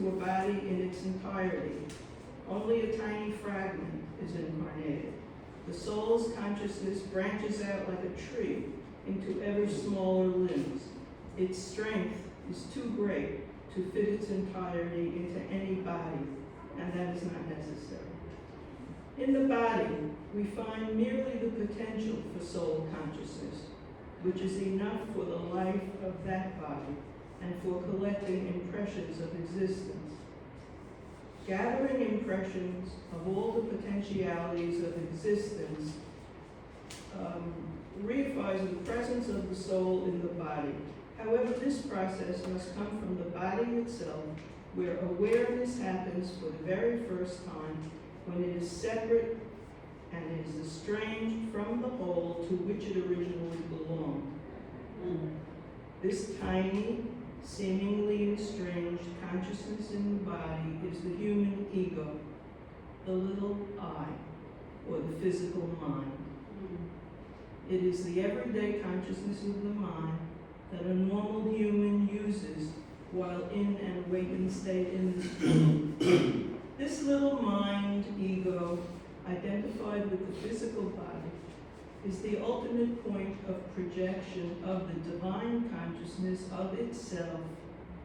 into a body in its entirety. Only a tiny fragment is incarnated. The soul's consciousness branches out like a tree into ever smaller limbs. Its strength is too great to fit its entirety into any body, and that is not necessary. In the body, we find merely the potential for soul consciousness, which is enough for the life of that body and for collecting impressions of existence. Gathering impressions of all the potentialities of existence reifies the presence of the soul in the body. However, this process must come from the body itself, where awareness happens for the very first time, when it is separate and is estranged from the whole to which it originally belonged. This tiny, seemingly estranged consciousness in the body is the human ego, the little I, or the physical mind. It is the everyday consciousness of the mind that a normal human uses while in an awakened state in this world. This little mind, ego, identified with the physical body, is the ultimate point of projection of the divine consciousness of itself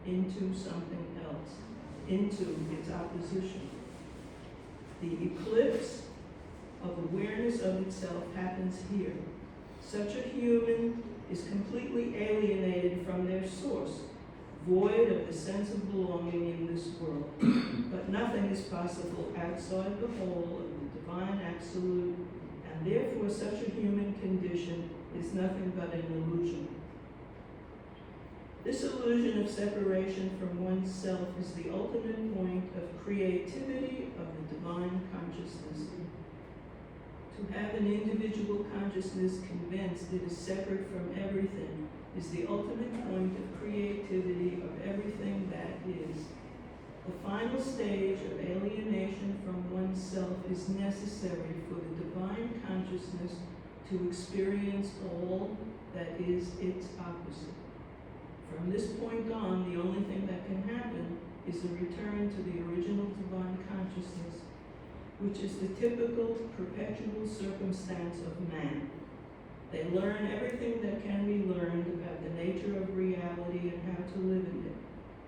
into something else, into its opposition. The eclipse of awareness of itself happens here. Such a human is completely alienated from their source, void of the sense of belonging in this world. But nothing is possible outside the whole of the divine absolute, and therefore such a human condition is nothing but an illusion. This illusion of separation from oneself is the ultimate point of creativity of the divine consciousness. To have an individual consciousness convinced it is separate from everything is the ultimate point of creativity of everything that is. The final stage of alienation from oneself is necessary for the divine consciousness to experience all that is its opposite. From this point on, the only thing that can happen is a return to the original divine consciousness, which is the typical perpetual circumstance of man. They learn everything that can be learned about the nature of reality and how to live in it.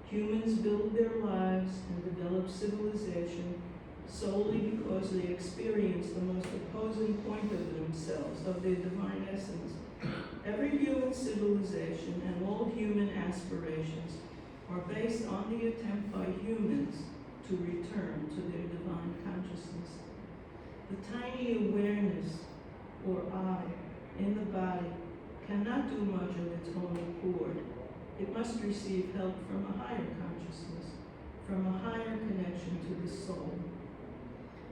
Humans build their lives and develop civilization solely because they experience the most opposing point of themselves, of their divine essence. Every human civilization and all human aspirations are based on the attempt by humans to return to their divine consciousness. The tiny awareness, or I, in the body cannot do much of its own accord. It must receive help from a higher consciousness, from a higher connection to the soul.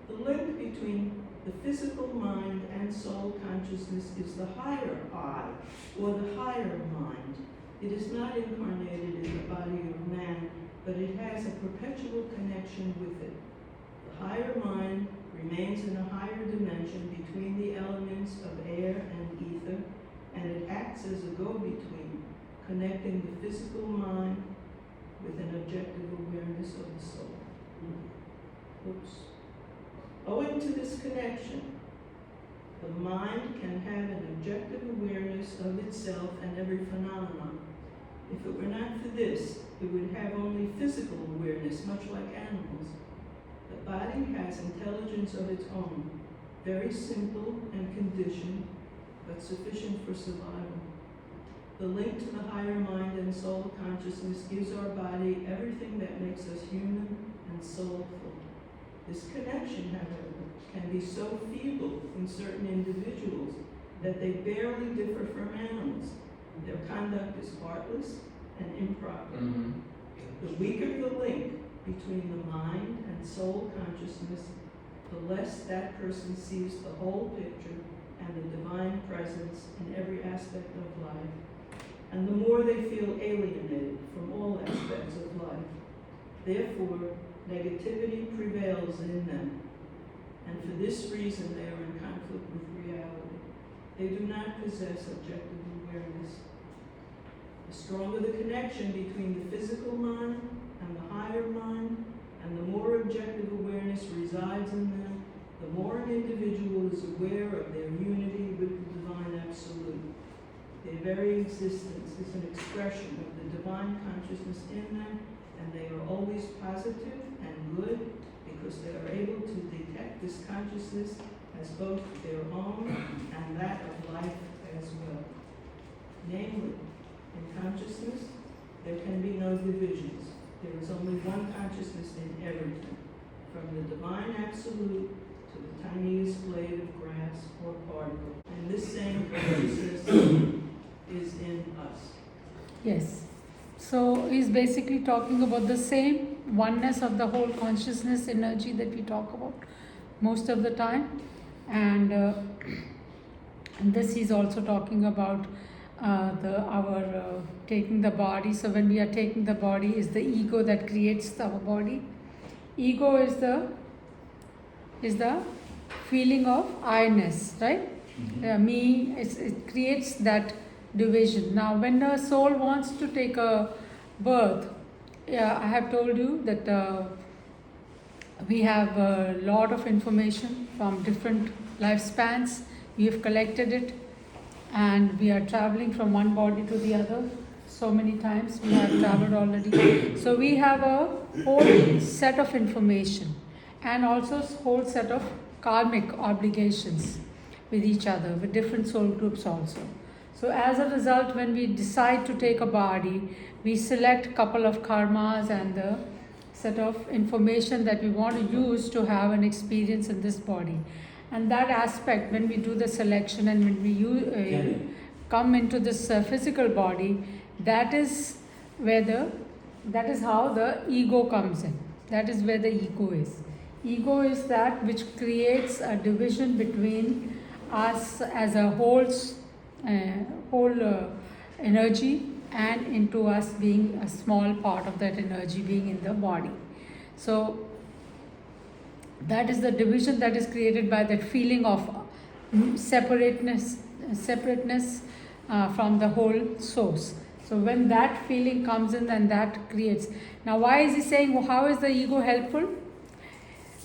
The link between the physical mind and soul consciousness is the higher I, or the higher mind. It is not incarnated in the body of man, but it has a perpetual connection with it. The higher mind remains in a higher dimension between the elements of air and ether, and it acts as a go-between, connecting the physical mind with an objective awareness of the soul. Owing to this connection, the mind can have an objective awareness of itself and every phenomenon. If it were not for this, it would have only physical awareness, much like animals. The body has intelligence of its own, very simple and conditioned, but sufficient for survival. The link to the higher mind and soul consciousness gives our body everything that makes us human and soulful. This connection, however, can be so feeble in certain individuals that they barely differ from animals. Their conduct is heartless and improper. The weaker the link between the mind and soul consciousness, the less that person sees the whole picture and the divine presence in every aspect of life, and the more they feel alienated from all aspects of life. Therefore, negativity prevails in them, and for this reason they are in conflict with reality. They do not possess objective awareness. The stronger the connection between the physical mind and the higher mind, and the more objective awareness resides in them, the more an individual is aware of their unity with the divine absolute. Their very existence is an expression of the divine consciousness in them, and they are always positive and good because they are able to detect this consciousness as both their own and that of life as well. Namely, in consciousness, there can be no divisions. There is only one consciousness in everything, from the divine absolute to the tiniest blade of grass or particle. And this same consciousness is in us. Yes. So he's basically talking about the same oneness of the whole consciousness energy that we talk about most of the time. And this he's also talking about our taking the body. So when we are taking the body, is the ego that creates our body. Ego is the feeling of I-ness, right? Me, it creates that division. Now when the soul wants to take a birth, I have told you that we have a lot of information from different lifespans. We have collected it, and we are traveling from one body to the other so many times. We have traveled already. So we have a whole set of information, and also a whole set of karmic obligations with each other, with different soul groups also. So as a result, when we decide to take a body, we select a couple of karmas and the set of information that we want to use to have an experience in this body. And that aspect, when we do the selection and when we come into this physical body, that is how the ego comes in. That is where the ego is. Ego is that which creates a division between us as a whole energy, and into us being a small part of that energy being in the body. So that is the division that is created by that feeling of separateness from the whole source. So when that feeling comes in, and that creates. Now why is he saying, well, how is the ego helpful?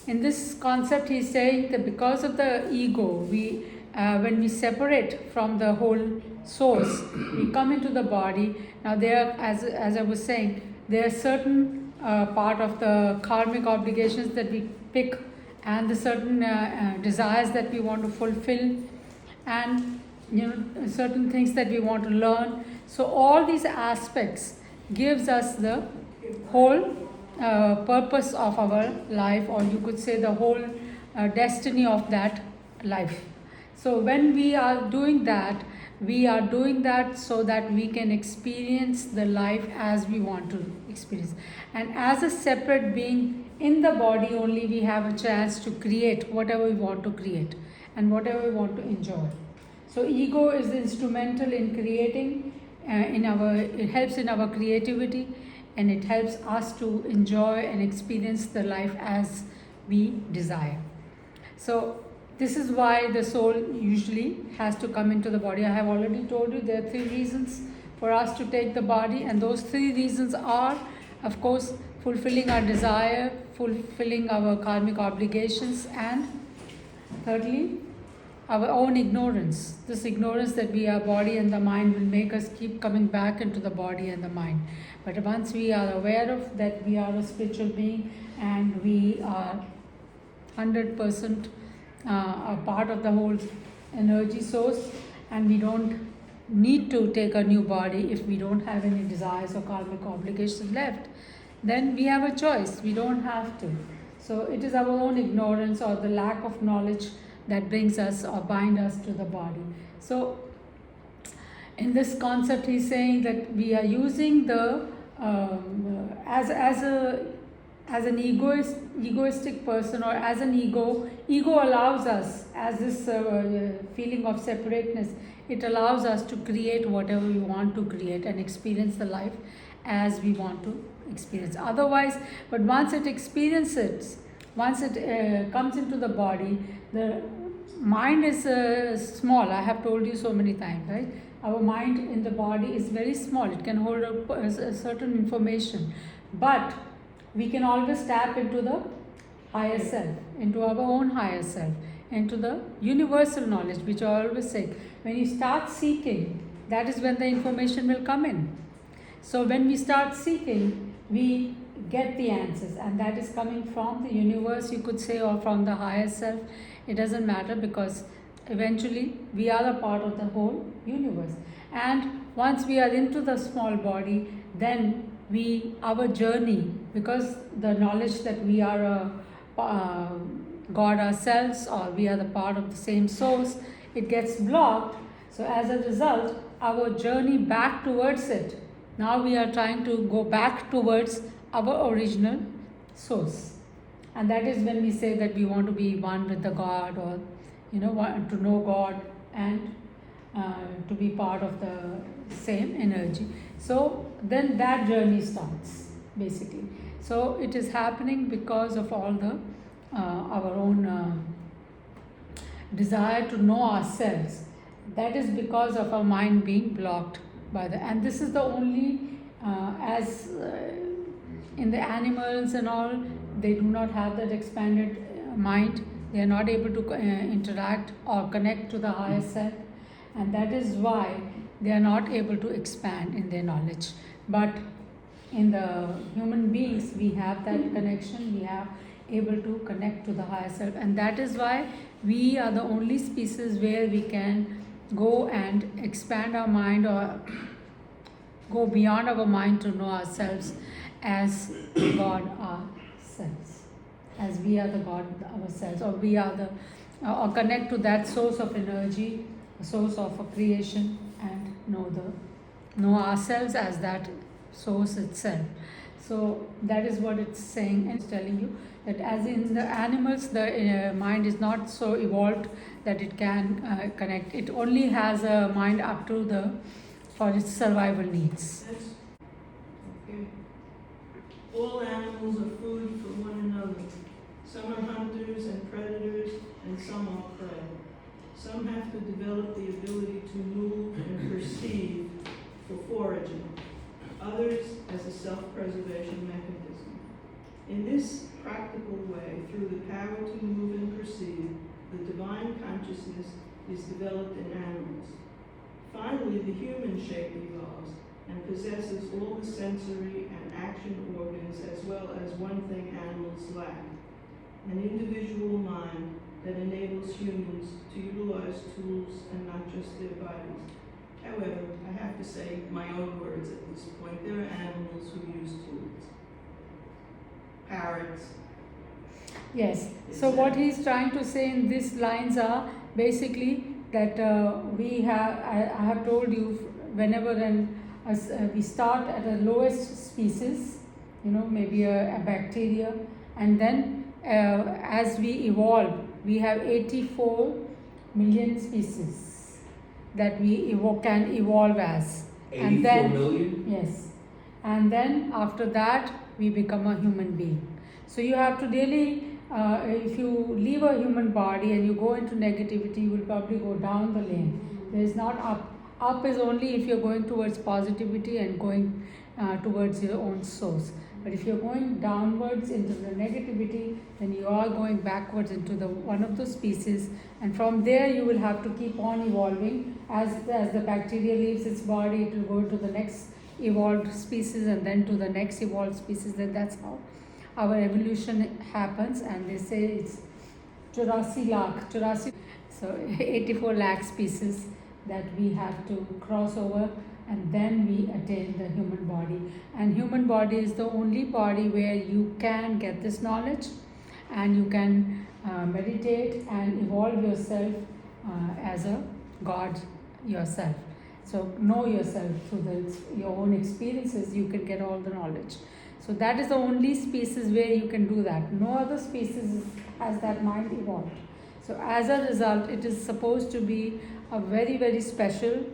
In this concept he is saying that because of the ego, when we separate from the whole source, we come into the body. Now there, as I was saying, there are certain part of the karmic obligations that we pick, and the certain desires that we want to fulfill, and certain things that we want to learn. So all these aspects gives us the whole purpose of our life, or you could say the whole destiny of that life. So when we are doing that so that we can experience the life as we want to experience. And as a separate being in the body only, we have a chance to create whatever we want to create and whatever we want to enjoy. So ego is instrumental in creating, it helps in our creativity, and it helps us to enjoy and experience the life as we desire. So this is why the soul usually has to come into the body. I have already told you there are 3 reasons for us to take the body, and those 3 reasons are, of course, fulfilling our desire, fulfilling our karmic obligations, and thirdly, our own ignorance. This ignorance that we are body and the mind will make us keep coming back into the body and the mind. But once we are aware of that we are a spiritual being and we are 100% a part of the whole energy source, and we don't need to take a new body if we don't have any desires or karmic obligations left, then we have a choice. We don't have to. So it is our own ignorance or the lack of knowledge that brings us or bind us to the body. So in this concept he's saying that we are using the as an egoistic person, or as an ego allows us, as this feeling of separateness, it allows us to create whatever we want to create and experience the life as we want to experience. Otherwise, but once it experiences, once it comes into the body, the mind is small. I have told you so many times, right? Our mind in the body is very small. It can hold a certain information. But we can always tap into the higher self, into our own higher self, into the universal knowledge, which I always say. When you start seeking, that is when the information will come in. So when we start seeking, we get the answers, and that is coming from the universe, you could say, or from the higher self. It doesn't matter, because eventually we are a part of the whole universe. And once we are into the small body, then our journey, because the knowledge that we are a God ourselves, or we are the part of the same source, it gets blocked. So as a result, our journey back towards it, now we are trying to go back towards our original source. And that is when we say that we want to be one with the God, or want to know God, and to be part of the same energy. So then that journey starts, basically. So it is happening because of all the our own desire to know ourselves. That is because of our mind being blocked by and this is the only as in the animals and all, they do not have that expanded mind. They are not able to interact or connect to the higher self, and that is why they are not able to expand in their knowledge. But in the human beings, we have that connection. We are able to connect to the higher self, and that is why we are the only species where we can go and expand our mind, or go beyond our mind, to know ourselves as God ourselves, as we are the God ourselves, or we are the or connect to that source of energy, source of a creation, and know ourselves as that source itself. So that is what it's saying, and it's telling you that as in the animals, the mind is not so evolved that it can connect. It only has a mind up to for its survival needs. Yes. Okay. All animals are food for one another. Some are hunters and predators, and some are prey. Some have to develop the ability to move and perceive for foraging. Others as a self-preservation mechanism. In this practical way, through the power to move and perceive, the divine consciousness is developed in animals. Finally, the human shape evolves and possesses all the sensory and action organs, as well as one thing animals lack: an individual mind that enables humans to utilize tools and not just their bodies. However, I have to say my own words at this point. There are animals who use tools. Parrots. Yes. So what he's trying to say in these lines are basically that I have told you, whenever we start at the lowest species, maybe a bacteria, and then as we evolve, we have 84 million species that we can evolve as. 84 million? Yes. And then after that, we become a human being. So you have to really, if you leave a human body and you go into negativity, you will probably go down the lane. There is not up. Up is only if you're going towards positivity and going towards your own source. But if you're going downwards into the negativity, then you are going backwards into one of those species, and from there you will have to keep on evolving. As the bacteria leaves its body, it will go to the next evolved species, and then to the next evolved species. Then that's how our evolution happens. And they say it's 84 lakh species that we have to cross over, and then we attain the human body. And human body is the only body where you can get this knowledge, and you can meditate and evolve yourself as a God yourself. So know yourself through your own experiences. You can get all the knowledge. So that is the only species where you can do that. No other species has that mind evolved. So as a result, it is supposed to be a very, very special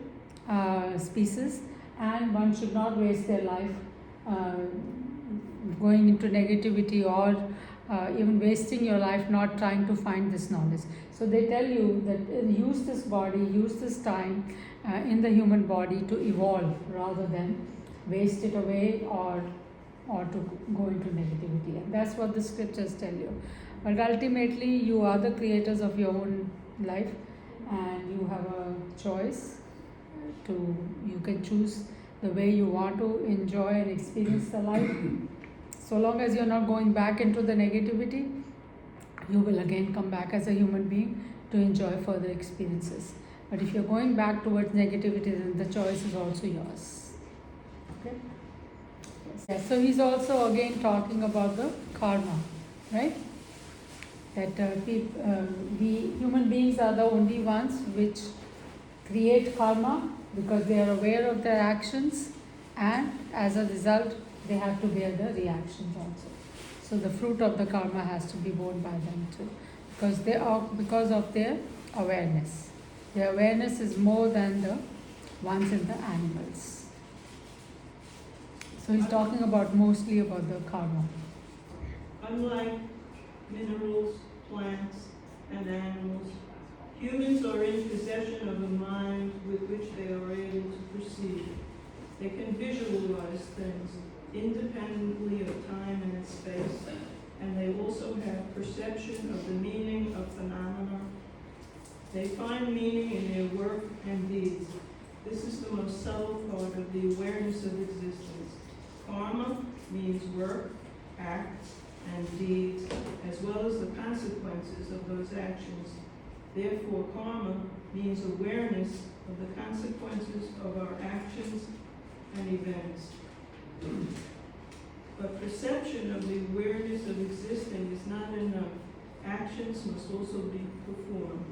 species, and one should not waste their life going into negativity, or even wasting your life not trying to find this knowledge. So they tell you that use this body, use this time in the human body to evolve, rather than waste it away or or to go into negativity. And that's what the scriptures tell you. But ultimately, you are the creators of your own life, and you have a choice to, you can choose the way you want to enjoy and experience the life. So long as you're not going back into the negativity, you will again come back as a human being to enjoy further experiences. But if you're going back towards negativity, then the choice is also yours. Okay? Yes. So he's also again talking about the karma, right? That we human beings are the only ones which create karma because they are aware of their actions, and as a result they have to bear the reactions also. So the fruit of the karma has to be borne by them too, because they are, because of their awareness. Their awareness is more than the ones in the animals. So he's talking about mostly about the karma. Unlike minerals, plants, and animals, humans are in possession of a mind with which they are able to perceive. They can visualize things independently of time and space, and they also have perception of the meaning of phenomena. They find meaning in their work and deeds. This is the most subtle part of the awareness of existence. Karma means work, acts, and deeds, as well as the consequences of those actions. Therefore, karma means awareness of the consequences of our actions and events. But perception of the awareness of existing is not enough. Actions must also be performed.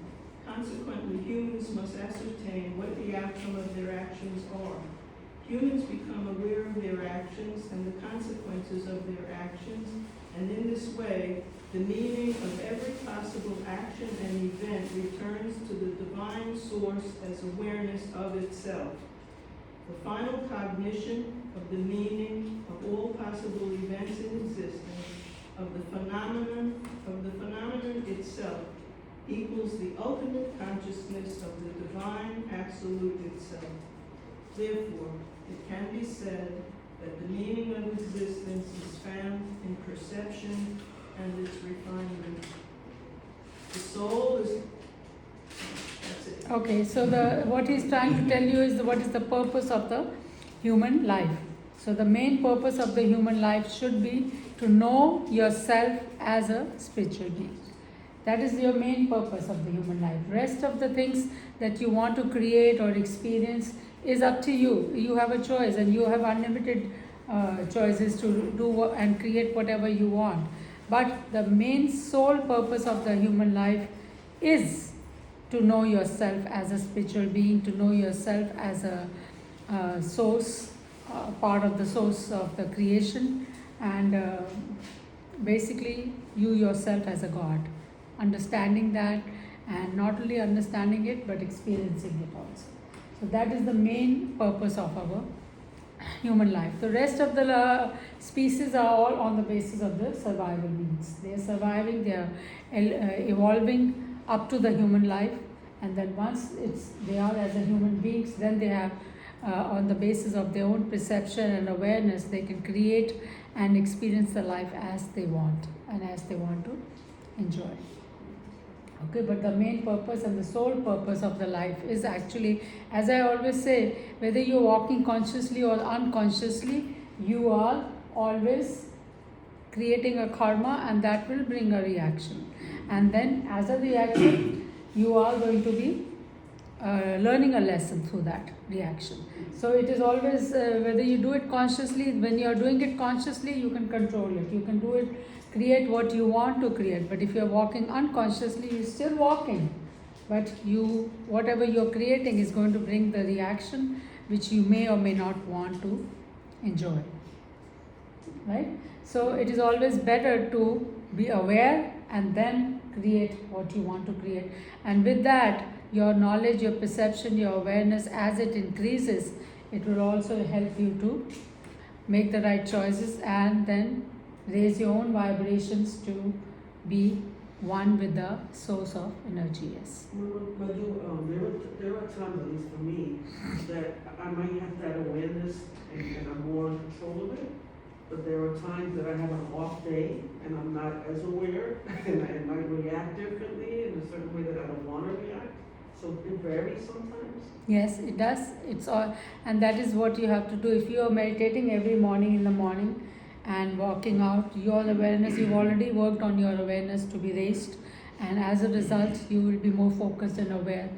Consequently, humans must ascertain what the outcome of their actions are. Humans become aware of their actions and the consequences of their actions, and in this way, the meaning of every possible action and event returns to the divine source as awareness of itself. The final cognition of the meaning of all possible events in existence, of the phenomenon itself, equals the ultimate consciousness of the divine absolute itself. Therefore, it can be said that the meaning of existence is found in perception and its refinement. The soul is... That's it. Okay, so what he's trying to tell you is what is the purpose of the human life. So the main purpose of the human life should be to know yourself as a spiritual being. That is your main purpose of the human life. Rest of the things that you want to create or experience is up to you. You have a choice, and you have unlimited choices to do and create whatever you want. But the main sole purpose of the human life is to know yourself as a spiritual being, to know yourself as a source, part of the source of the creation, and basically you yourself as a God. Understanding that, and not only understanding it but experiencing it also. So that is the main purpose of our human life. The rest of the species are all on the basis of the survival needs. They are surviving, they are evolving up to the human life, and then once they are as a human beings, then they have on the basis of their own perception and awareness, they can create and experience the life as they want and as they want to enjoy. Okay, but the main purpose and the sole purpose of the life is actually, as I always say, whether you're walking consciously or unconsciously, you are always creating a karma, and that will bring a reaction. And then as a reaction, you are going to be learning a lesson through that reaction. So it is always, whether you do it consciously, when you are doing it consciously, you can control it. You can do it, create what you want to create. But if you are walking unconsciously, you're still walking. But whatever you're creating is going to bring the reaction which you may or may not want to enjoy. Right? So it is always better to be aware and then create what you want to create. And with that, your knowledge, your perception, your awareness, as it increases, it will also help you to make the right choices and then raise your own vibrations to be one with the source of energy. Yes. But there are times, at least for me, that I might have that awareness and I'm more in control of it. but there are times that I have an off day and I'm not as aware and I might react differently in a certain way that I don't want to react. So it varies sometimes. Yes, it does. It's all, and that is what you have to do. If you are meditating every morning in the morning and walking out, your awareness, you've already worked on your awareness to be raised, and as a result, you will be more focused and aware.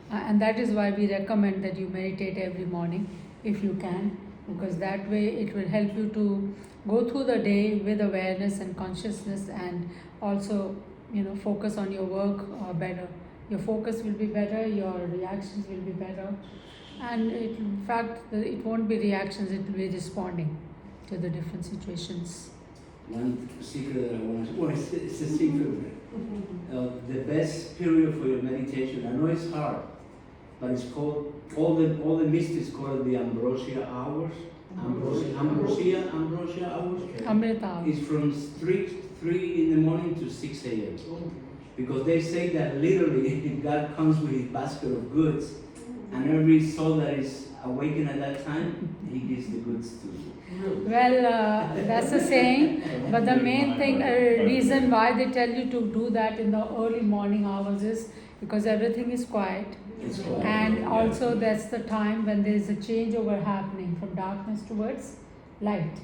And that is why we recommend that you meditate every morning if you can, because that way it will help you to go through the day with awareness and consciousness, and also, focus on your work better. Your focus will be better, your reactions will be better, and in fact, it won't be reactions, it will be responding to the different situations. One secret that I want to, well, it's a secret. The best period for your meditation, I know it's hard, but it's called, all the mystics call it the ambrosia hours. Ambrosia hours. Amrita hours. It's from 3 in the morning to 6 a.m. Because they say that literally God comes with his basket of goods, and every soul that is awakened at that time, he gives the goods to. Well, that's a saying, but the main thing, reason why they tell you to do that in the early morning hours is because everything is quiet. It's quiet. And also that's the time when there is a changeover happening from darkness towards light.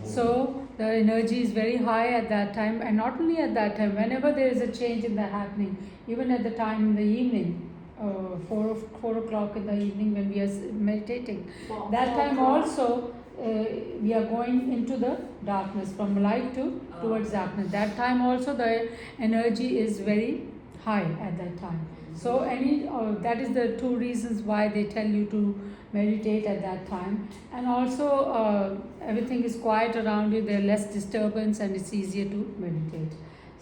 So the energy is very high at that time, and not only at that time, whenever there is a change in the happening, even at the time in the evening, 4 o'clock in the evening when we are meditating, that time also we are going into the darkness, from light towards darkness. That time also the energy is very high at that time. So that is the two reasons why they tell you to meditate at that time. And also everything is quiet around you, there are less disturbance, and it's easier to meditate.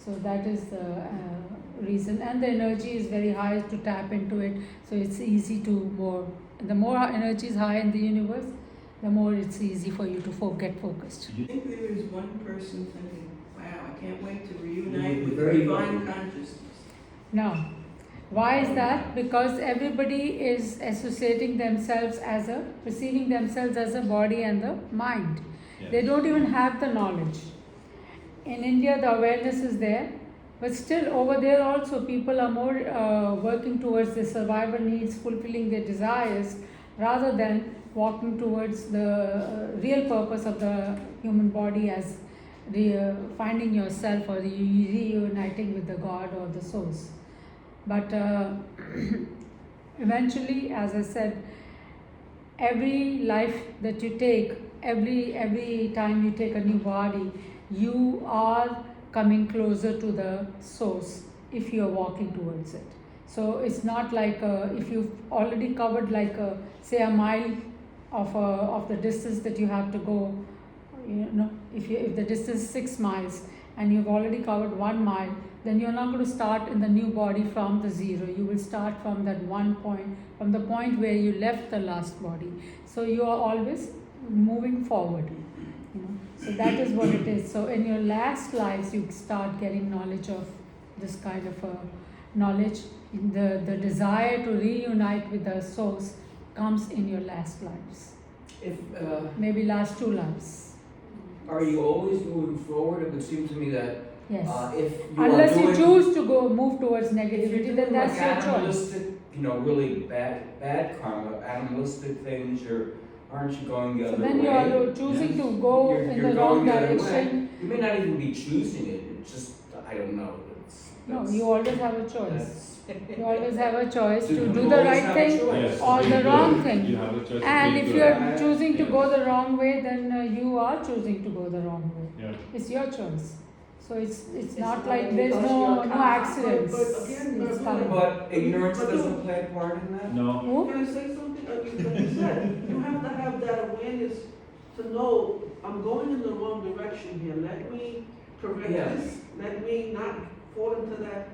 So that is the reason. And the energy is very high to tap into it, so it's easy to the more energy is high in the universe, the more it's easy for you to get focused. I think there is one person thinking, wow, I can't wait to reunite with Very divine good. consciousness. No. Why is that? Because everybody is associating themselves perceiving themselves as a body and the mind. Yes. They don't even have the knowledge. In India, the awareness is there, but still over there also people are more working towards their survival needs, fulfilling their desires, rather than walking towards the real purpose of the human body as finding yourself or reuniting with the God or the source. But eventually, as I said, every life that you take, every time you take a new body, you are coming closer to the source if you are walking towards it. So it's not like if you've already covered say a mile of the distance that you have to go, if the distance is 6 miles and you've already covered 1 mile, then you're not going to start in the new body from the zero. You will start from that one point, from the point where you left the last body. So you are always moving forward. So that is what it is. So in your last lives, you start getting knowledge of this kind of knowledge. The desire to reunite with the source comes in your last lives. Maybe last 2 lives. Are you always moving forward? It would seem to me that Yes. if you Unless are you doing, choose to move towards if you're negativity, doing then that's like your choice. animalistic, really bad karma, animalistic things, aren't you going the So other then way? you are choosing to go You're in the going wrong the other way. direction. You may not even be choosing it. It's just, I don't know. No, you always have a choice. That's, You always have a choice to You do the always right have a thing choice. or the wrong thing. You have a choice. And if you I- are choosing to yes. go the wrong way, then you are choosing to go the wrong way. Yeah. It's your choice. So it's not not like there's because no you're accidents. but again, It's but- fine. but ignorance But doesn't play a part in that? No. Who? Can I say something? Like you said, you have to have that awareness to know I'm going in the wrong direction here. Let me correct Yes. this. Let me not fall into that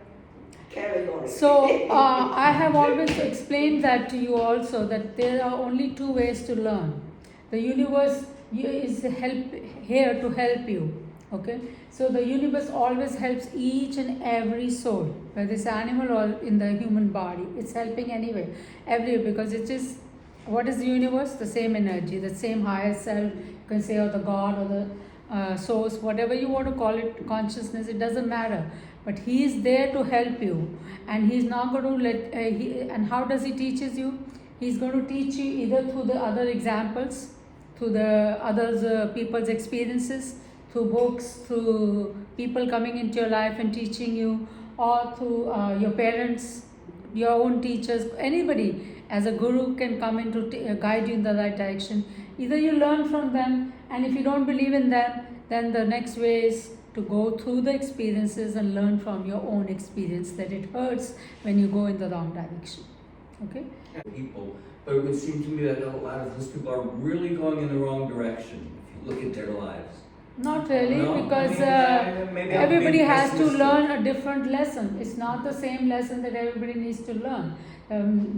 category. So I have always explained that to you also, that there are only 2 ways to learn. The universe is here to help you. Okay, so the universe always helps each and every soul, whether it's animal or in the human body. It's helping anyway, because it is, what is the universe? The same energy, the same higher self, you can say, or the God or the source, whatever you want to call it, consciousness, it doesn't matter. But he is there to help you, and he's not going to let. And how does he teaches you? He's going to teach you either through the other examples, through the others people's experiences, through books, through people coming into your life and teaching you, or through your parents, your own teachers, anybody as a guru can come in to guide you in the right direction. Either you learn from them, and if you don't believe in them, then the next way is to go through the experiences and learn from your own experience that it hurts when you go in the wrong direction. Okay? People, but it would seem to me that a lot of those people are really going in the wrong direction if you look at their lives. Not really, No, because maybe I'm everybody being has to pessimistic. learn a different lesson. It's not the same lesson that everybody needs to learn.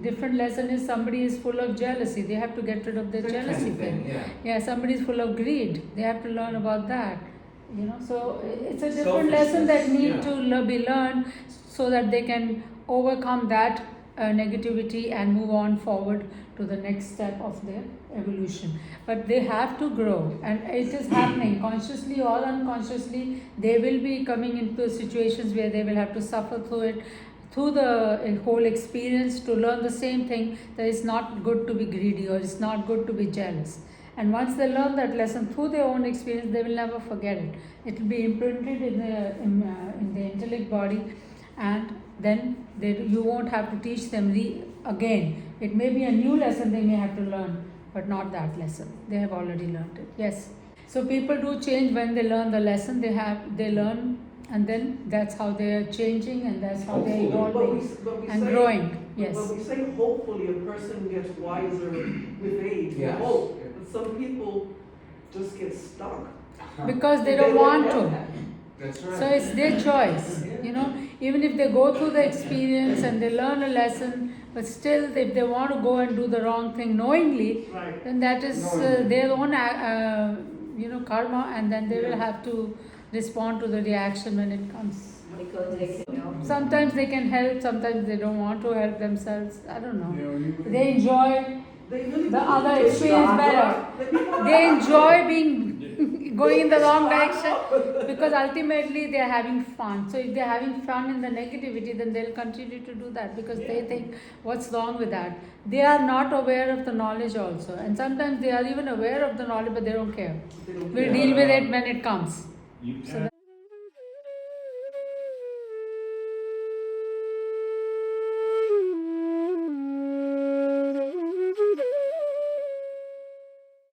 Different lesson is somebody is full of jealousy. They have to get rid of their That kind jealousy of thing, yeah. Yeah, somebody is full of greed. They have to learn about that. So it's a different lesson that need to be learned so that they can overcome that negativity and move on forward to the next step of their evolution. But they have to grow, and it is happening consciously or unconsciously. They will be coming into situations where they will have to suffer through it, through the whole experience, to learn the same thing, that it's not good to be greedy or it's not good to be jealous. And once they learn that lesson through their own experience, they will never forget it. It will be imprinted in the intellect body, and then you won't have to teach them again. It may be a new lesson they may have to learn, but not that lesson. They have already learned it. Yes. So people do change when they learn the lesson. They learn, and then that's how they are changing, and that's how they are Hopefully. evolving and growing. Yes. But we say hopefully a person gets wiser with age. Yes. Hope. But some people just get stuck. Because they don't want have to. that. That's right. So it's their choice, even if they go through the experience and they learn a lesson, but still if they want to go and do the wrong thing knowingly, Right. then that is their own karma, and then they will have to respond to the reaction when it comes. Because they can help. Sometimes they can help, sometimes they don't want to help themselves. I don't know. They enjoy They really the do. other They experience start better. up, they become They happy. enjoy going in the wrong direction because ultimately they are having fun. So if they are having fun in the negativity, then they'll continue to do that because they think, what's wrong with that? They are not aware of the knowledge also, and sometimes they are even aware of the knowledge, but they don't care. They don't We'll care. deal with it when it comes. You So can